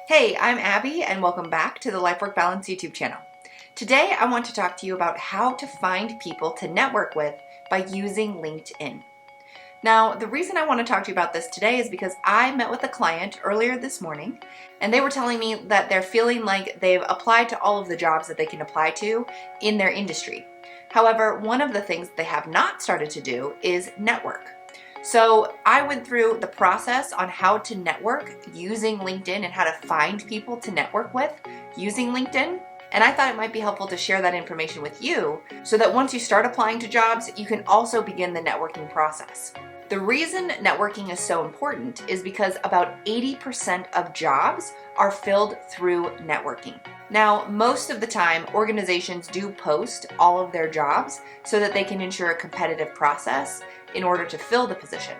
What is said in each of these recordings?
Hey, I'm Abby and welcome back to the Life Work Balance YouTube channel. Today I want to talk to you about how to find people to network with by using LinkedIn. Now, the reason I want to talk to you about this today is because I met with a client earlier this morning and they were telling me that they're feeling like they've applied to all of the jobs that they can apply to in their industry. However, one of the things they have not started to do is network. So I went through the process on how to network using LinkedIn and how to find people to network with using LinkedIn. And I thought it might be helpful to share that information with you so that once you start applying to jobs, you can also begin the networking process. The reason networking is so important is because about 80% of jobs are filled through networking. Now, most of the time, organizations do post all of their jobs so that they can ensure a competitive process in order to fill the position.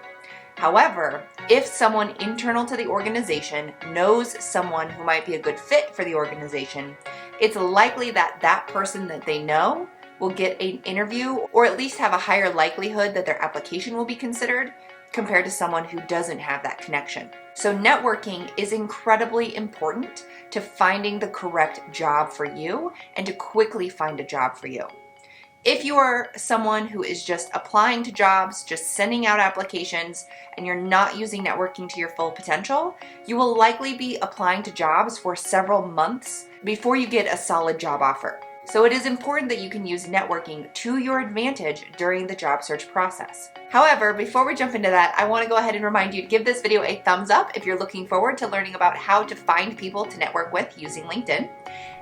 However, if someone internal to the organization knows someone who might be a good fit for the organization, it's likely that that person that they know will get an interview or at least have a higher likelihood that their application will be considered compared to someone who doesn't have that connection. So networking is incredibly important to finding the correct job for you and to quickly find a job for you. If you are someone who is just applying to jobs, just sending out applications, and you're not using networking to your full potential, you will likely be applying to jobs for several months before you get a solid job offer. So it is important that you can use networking to your advantage during the job search process. However, before we jump into that, I want to go ahead and remind you to give this video a thumbs up if you're looking forward to learning about how to find people to network with using LinkedIn.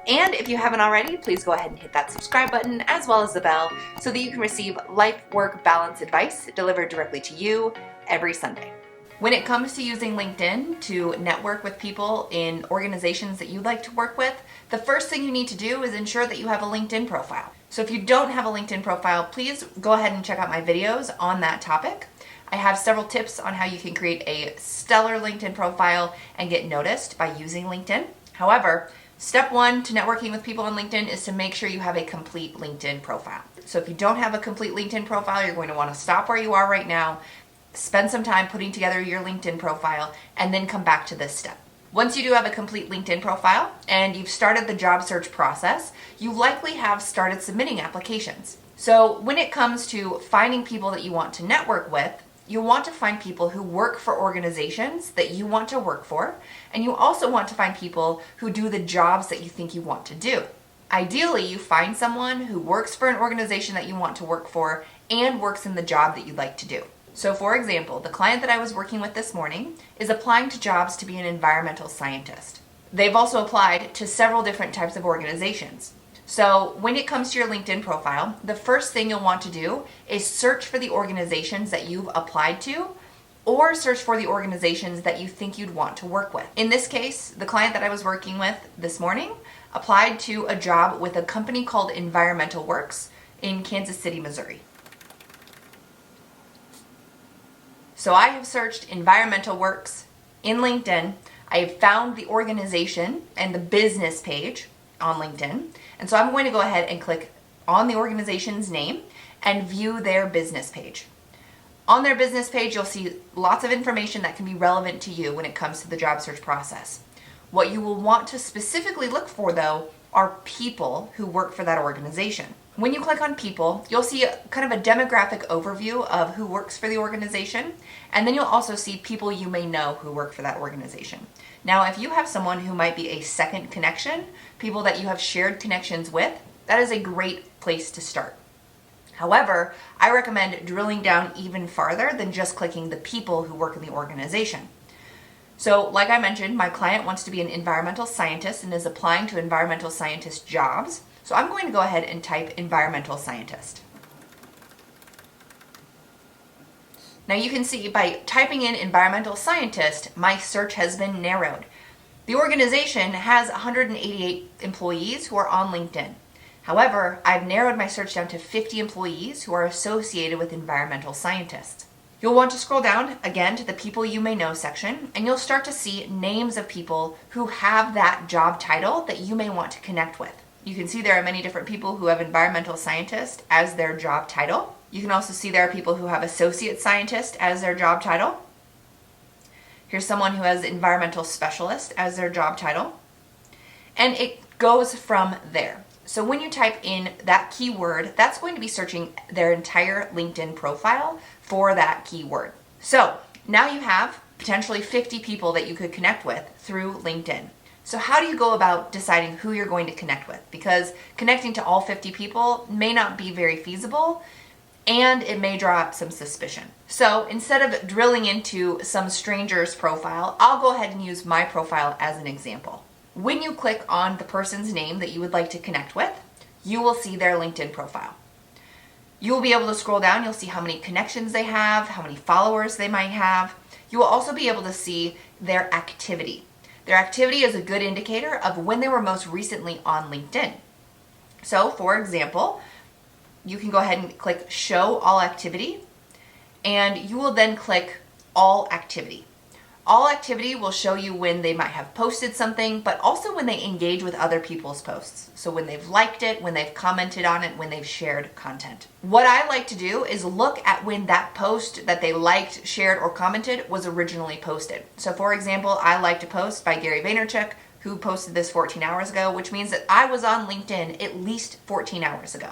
And if you haven't already, please go ahead and hit that subscribe button as well as the bell so that you can receive life work balance advice delivered directly to you every Sunday. When it comes to using LinkedIn to network with people in organizations that you'd like to work with, the first thing you need to do is ensure that you have a LinkedIn profile. So if you don't have a LinkedIn profile, please go ahead and check out my videos on that topic. I have several tips on how you can create a stellar LinkedIn profile and get noticed by using LinkedIn. However, step one to networking with people on LinkedIn is to make sure you have a complete LinkedIn profile. So if you don't have a complete LinkedIn profile, you're going to want to stop where you are right now, spend some time putting together your LinkedIn profile, and then come back to this step. Once you do have a complete LinkedIn profile and you've started the job search process, you likely have started submitting applications. So when it comes to finding people that you want to network with, you want to find people who work for organizations that you want to work for, and you also want to find people who do the jobs that you think you want to do. Ideally, you find someone who works for an organization that you want to work for and works in the job that you'd like to do. So for example, the client that I was working with this morning is applying to jobs to be an environmental scientist. They've also applied to several different types of organizations. So when it comes to your LinkedIn profile, the first thing you'll want to do is search for the organizations that you've applied to or search for the organizations that you think you'd want to work with. In this case, the client that I was working with this morning applied to a job with a company called Environmental Works in Kansas City, Missouri. So I have searched Environmental Works in LinkedIn. I have found the organization and the business page on LinkedIn. And so I'm going to go ahead and click on the organization's name and view their business page. On their business page, you'll see lots of information that can be relevant to you when it comes to the job search process. What you will want to specifically look for, though, are people who work for that organization. When you click on people, you'll see kind of a demographic overview of who works for the organization, and then you'll also see people you may know who work for that organization. Now, if you have someone who might be a second connection, people that you have shared connections with, that is a great place to start. However, I recommend drilling down even farther than just clicking the people who work in the organization. So, like I mentioned, my client wants to be an environmental scientist and is applying to environmental scientist jobs. So I'm going to go ahead and type environmental scientist. Now you can see by typing in environmental scientist, my search has been narrowed. The organization has 188 employees who are on LinkedIn. However, I've narrowed my search down to 50 employees who are associated with environmental scientists. You'll want to scroll down again to the people you may know section, and you'll start to see names of people who have that job title that you may want to connect with. You can see there are many different people who have environmental scientist as their job title. You can also see there are people who have associate scientist as their job title. Here's someone who has environmental specialist as their job title. And it goes from there. So when you type in that keyword, that's going to be searching their entire LinkedIn profile for that keyword. So now you have potentially 50 people that you could connect with through LinkedIn. So how do you go about deciding who you're going to connect with? Because connecting to all 50 people may not be very feasible, and it may draw up some suspicion. So instead of drilling into some stranger's profile, I'll go ahead and use my profile as an example. When you click on the person's name that you would like to connect with, you will see their LinkedIn profile. You will be able to scroll down. You'll see how many connections they have, how many followers they might have. You will also be able to see their activity. Their activity is a good indicator of when they were most recently on LinkedIn. So, for example, you can go ahead and click Show All Activity, and you will then click All Activity. All Activity will show you when they might have posted something, but also when they engage with other people's posts. So when they've liked it, when they've commented on it, when they've shared content. What I like to do is look at when that post that they liked, shared, or commented was originally posted. So for example, I liked a post by Gary Vaynerchuk, who posted this 14 hours ago, which means that I was on LinkedIn at least 14 hours ago.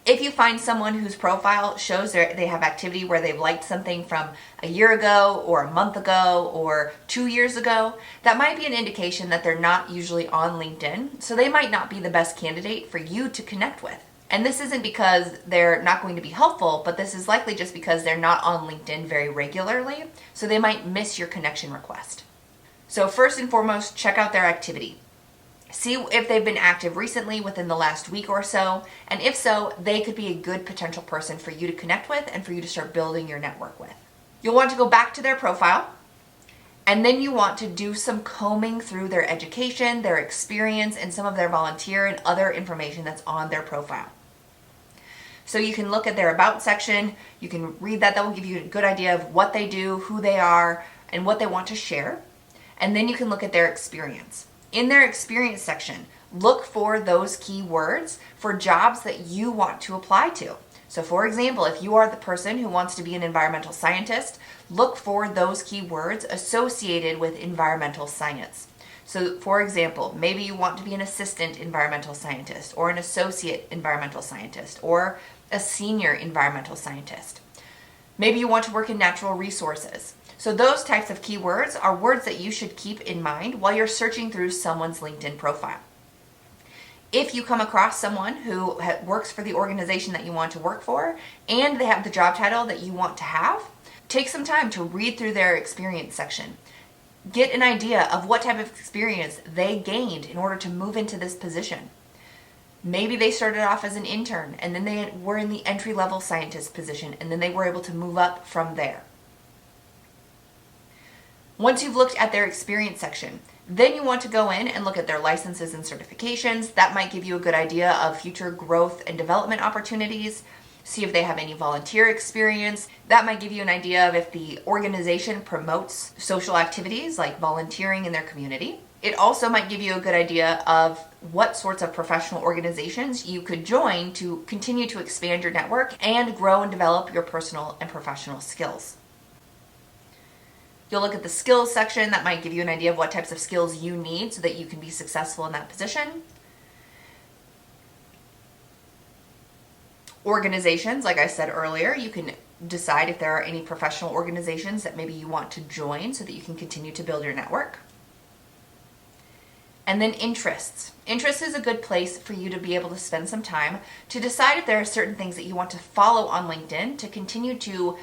If you find someone whose profile shows they have activity where they've liked something from a year ago or a month ago or 2 years ago, that might be an indication that they're not usually on LinkedIn, so they might not be the best candidate for you to connect with. And this isn't because they're not going to be helpful, but this is likely just because they're not on LinkedIn very regularly, so they might miss your connection request. So first and foremost, check out their activity. See if they've been active recently within the last week or so, and if so, they could be a good potential person for you to connect with and for you to start building your network with. You'll want to go back to their profile, and then you want to do some combing through their education, their experience, and some of their volunteer and other information that's on their profile. So you can look at their About section, you can read that. That will give you a good idea of what they do, who they are, and what they want to share. And then you can look at their experience. In their experience section, look for those keywords for jobs that you want to apply to. So for example, if you are the person who wants to be an environmental scientist, look for those keywords associated with environmental science. So for example, maybe you want to be an assistant environmental scientist or an associate environmental scientist or a senior environmental scientist. Maybe you want to work in natural resources. So those types of keywords are words that you should keep in mind while you're searching through someone's LinkedIn profile. If you come across someone who works for the organization that you want to work for and they have the job title that you want to have, take some time to read through their experience section. Get an idea of what type of experience they gained in order to move into this position. Maybe they started off as an intern and then they were in the entry-level scientist position and then they were able to move up from there. Once you've looked at their experience section, then you want to go in and look at their licenses and certifications. That might give you a good idea of future growth and development opportunities. See if they have any volunteer experience. That might give you an idea of if the organization promotes social activities like volunteering in their community. It also might give you a good idea of what sorts of professional organizations you could join to continue to expand your network and grow and develop your personal and professional skills. You'll look at the skills section. That might give you an idea of what types of skills you need so that you can be successful in that position. Organizations, like I said earlier, you can decide if there are any professional organizations that maybe you want to join so that you can continue to build your network. And then interests. Interest is a good place for you to be able to spend some time to decide if there are certain things that you want to follow on LinkedIn to continue to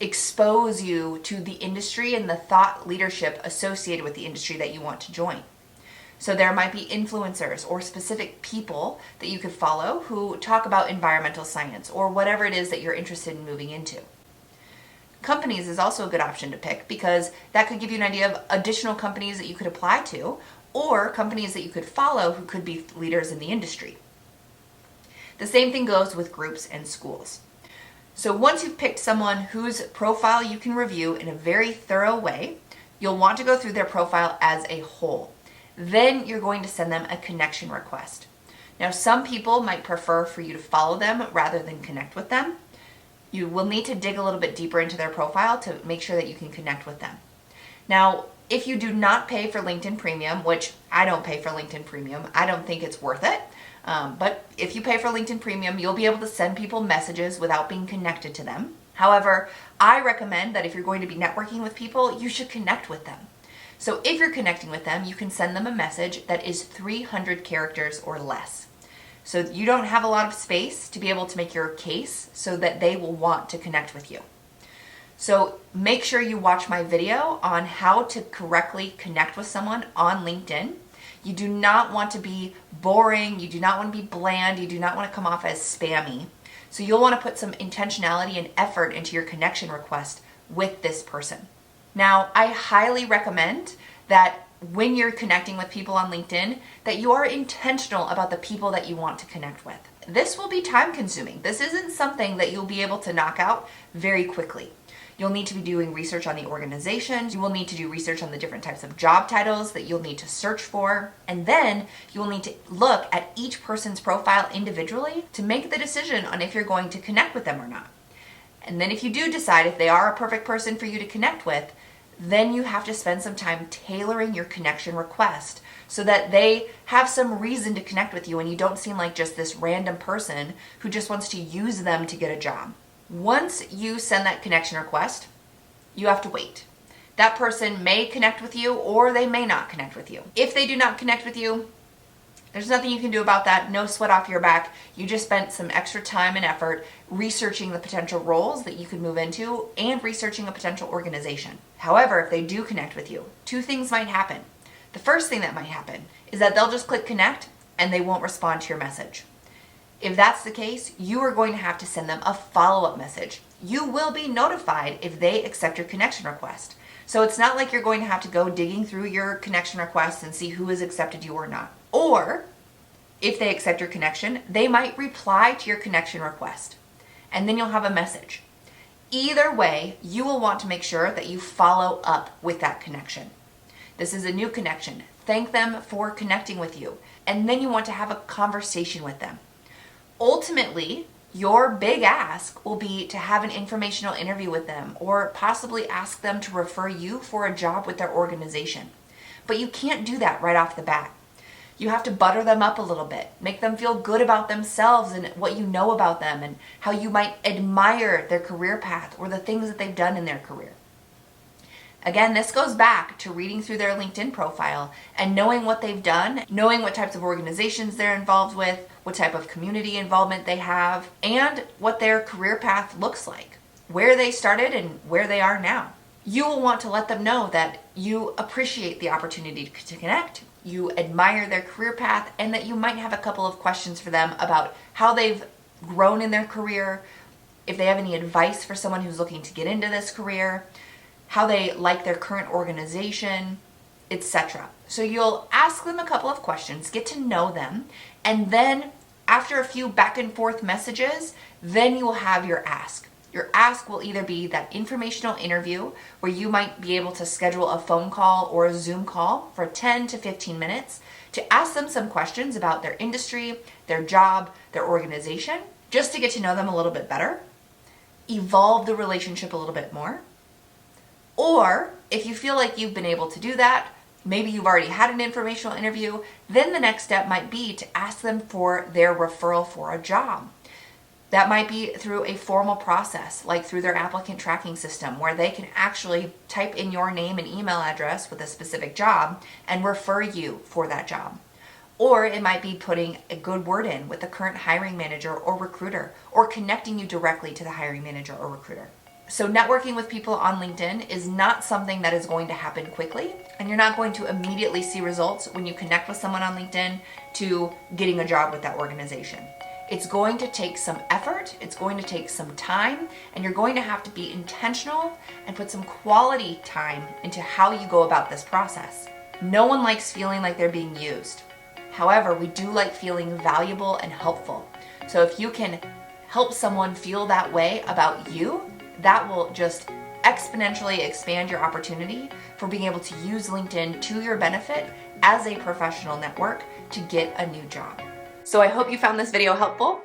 expose you to the industry and the thought leadership associated with the industry that you want to join. So there might be influencers or specific people that you could follow who talk about environmental science or whatever it is that you're interested in moving into. Companies is also a good option to pick because that could give you an idea of additional companies that you could apply to or companies that you could follow who could be leaders in the industry. The same thing goes with groups and schools. So once you've picked someone whose profile you can review in a very thorough way, you'll want to go through their profile as a whole. Then you're going to send them a connection request. Now, some people might prefer for you to follow them rather than connect with them. You will need to dig a little bit deeper into their profile to make sure that you can connect with them. Now, if you do not pay for LinkedIn Premium, which I don't pay for LinkedIn Premium, I don't think it's worth it. But if you pay for LinkedIn Premium, you'll be able to send people messages without being connected to them. However, I recommend that if you're going to be networking with people, you should connect with them. So if you're connecting with them, you can send them a message that is 300 characters or less. So you don't have a lot of space to be able to make your case so that they will want to connect with you. So make sure you watch my video on how to correctly connect with someone on LinkedIn. You do not want to be boring. You do not want to be bland. You do not want to come off as spammy. So you'll want to put some intentionality and effort into your connection request with this person. Now, I highly recommend that when you're connecting with people on LinkedIn, that you are intentional about the people that you want to connect with. This will be time consuming. This isn't something that you'll be able to knock out very quickly. You'll need to be doing research on the organization. You will need to do research on the different types of job titles that you'll need to search for. And then you'll need to look at each person's profile individually to make the decision on if you're going to connect with them or not. And then if you do decide if they are a perfect person for you to connect with, then you have to spend some time tailoring your connection request so that they have some reason to connect with you and you don't seem like just this random person who just wants to use them to get a job. Once you send that connection request, you have to wait. That person may connect with you or they may not connect with you. If they do not connect with you, there's nothing you can do about that. No sweat off your back. You just spent some extra time and effort researching the potential roles that you could move into and researching a potential organization. However, if they do connect with you, two things might happen. The first thing that might happen is that they'll just click connect and they won't respond to your message. If that's the case, you are going to have to send them a follow-up message. You will be notified if they accept your connection request. So it's not like you're going to have to go digging through your connection requests and see who has accepted you or not. Or if they accept your connection, they might reply to your connection request and then you'll have a message. Either way, you will want to make sure that you follow up with that connection. This is a new connection. Thank them for connecting with you. And then you want to have a conversation with them. Ultimately, your big ask will be to have an informational interview with them or possibly ask them to refer you for a job with their organization. But you can't do that right off the bat. You have to butter them up a little bit, make them feel good about themselves and what you know about them and how you might admire their career path or the things that they've done in their career. Again, this goes back to reading through their LinkedIn profile and knowing what they've done, knowing what types of organizations they're involved with, what type of community involvement they have, and what their career path looks like, where they started and where they are now. You will want to let them know that you appreciate the opportunity to connect, you admire their career path, and that you might have a couple of questions for them about how they've grown in their career, if they have any advice for someone who's looking to get into this career, how they like their current organization, etc. So you'll ask them a couple of questions, get to know them, and then after a few back and forth messages, then you will have your ask. Your ask will either be that informational interview where you might be able to schedule a phone call or a Zoom call for 10 to 15 minutes to ask them some questions about their industry, their job, their organization, just to get to know them a little bit better, evolve the relationship a little bit more. Or if you feel like you've been able to do that, maybe you've already had an informational interview, then the next step might be to ask them for their referral for a job. That might be through a formal process, like through their applicant tracking system, where they can actually type in your name and email address with a specific job and refer you for that job. Or it might be putting a good word in with the current hiring manager or recruiter, or connecting you directly to the hiring manager or recruiter. So networking with people on LinkedIn is not something that is going to happen quickly, and you're not going to immediately see results when you connect with someone on LinkedIn to getting a job with that organization. It's going to take some effort, it's going to take some time, and you're going to have to be intentional and put some quality time into how you go about this process. No one likes feeling like they're being used. However, we do like feeling valuable and helpful. So if you can help someone feel that way about you, that will just exponentially expand your opportunity for being able to use LinkedIn to your benefit as a professional network to get a new job. So I hope you found this video helpful.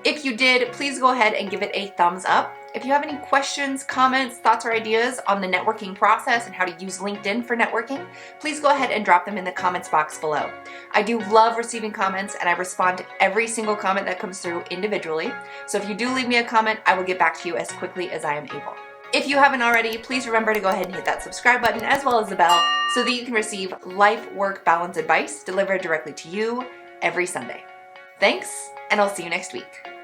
If you did, please go ahead and give it a thumbs up. If you have any questions, comments, thoughts, or ideas on the networking process and how to use LinkedIn for networking, please go ahead and drop them in the comments box below. I do love receiving comments, and I respond to every single comment that comes through individually. So if you do leave me a comment, I will get back to you as quickly as I am able. If you haven't already, please remember to go ahead and hit that subscribe button as well as the bell so that you can receive life, work, balance advice delivered directly to you every Sunday. Thanks, and I'll see you next week.